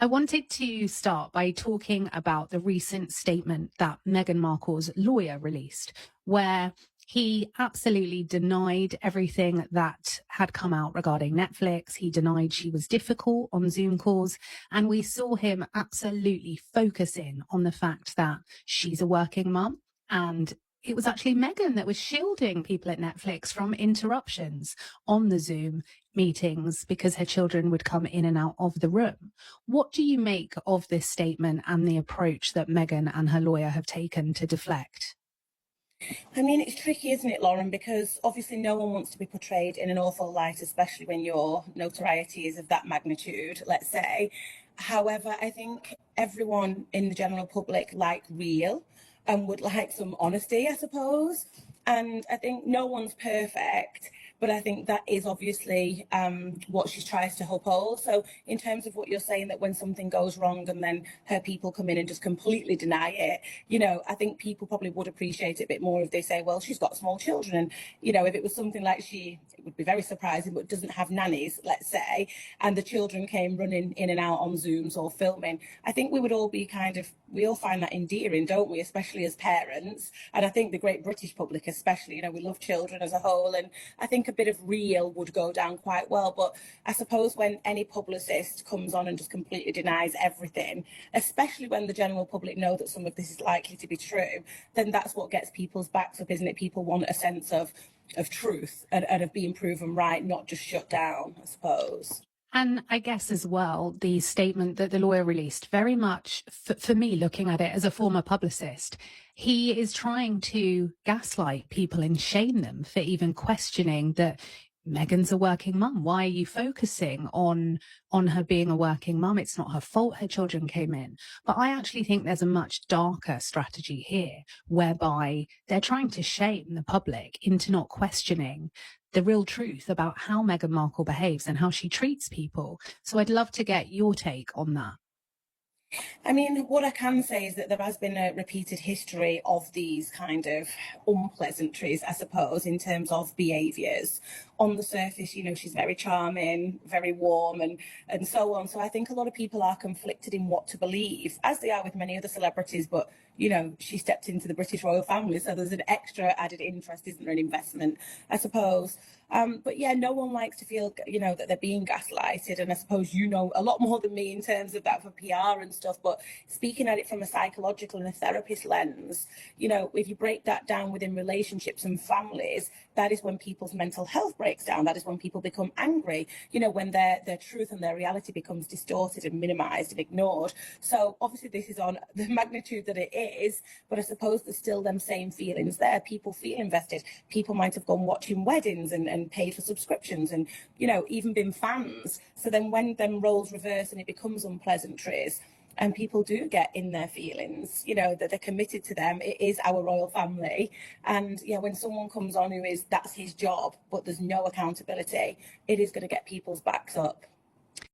I wanted to start by talking about the recent statement that Meghan Markle's lawyer released, where he absolutely denied everything that had come out regarding Netflix. He denied she was difficult on Zoom calls. And we saw him absolutely focus in on the fact that she's a working mum. And it was actually Meghan that was shielding people at Netflix from interruptions on the Zoom meetings because her children would come in and out of the room. What do you make of this statement and the approach that Meghan and her lawyer have taken to deflect? I mean, it's tricky, isn't it, Lauren? Because obviously no one wants to be portrayed in an awful light, especially when your notoriety is of that magnitude, let's say. However, I think everyone in the general public like real and would like some honesty, I suppose. And I think no one's perfect, but I think that is obviously what she tries to uphold. So in terms of what you're saying, that when something goes wrong and then her people come in and just completely deny it, I think people probably would appreciate it a bit more if they say, well, she's got small children. And, if it was something like it would be very surprising, but doesn't have nannies, let's say, and the children came running in and out on Zooms or filming, I think we would all be we all find that endearing, don't we, especially as parents. And I think the great British public especially, we love children as a whole, and I think a bit of real would go down quite well. But I suppose when any publicist comes on and just completely denies everything, especially when the general public know that some of this is likely to be true, then that's what gets people's backs up, isn't it? People want a sense of truth and of being proven right, not just shut down, I suppose. And I guess as well, the statement that the lawyer released, very much for me, looking at it as a former publicist, he is trying to gaslight people and shame them for even questioning that Meghan's a working mum. Why are you focusing on her being a working mum? It's not her fault her children came in. But I actually think there's a much darker strategy here, whereby they're trying to shame the public into not questioning the real truth about how Meghan Markle behaves and how she treats people. So I'd love to get your take on that. I mean, what I can say is that there has been a repeated history of these kind of unpleasantries, I suppose, in terms of behaviours. On the surface, she's very charming, very warm, and so on. So I think a lot of people are conflicted in what to believe, as they are with many other celebrities. But, she stepped into the British royal family, so there's an extra added interest, isn't there, an investment, I suppose. But yeah, no one likes to feel, that they're being gaslighted. And I suppose you know a lot more than me in terms of that for PR and stuff. But speaking at it from a psychological and a therapist lens, if you break that down within relationships and families, that is when people's mental health breaks down. That is when people become angry, when their truth and their reality becomes distorted and minimized and ignored. So obviously this is on the magnitude that it is, but I suppose there's still them same feelings there. People feel invested. People might have gone watching weddings and paid for subscriptions and, even been fans. So then when them roles reverse and it becomes unpleasantries, and people do get in their feelings, that they're committed to them. It is our royal family. And when someone comes on that's his job, but there's no accountability, it is going to get people's backs up.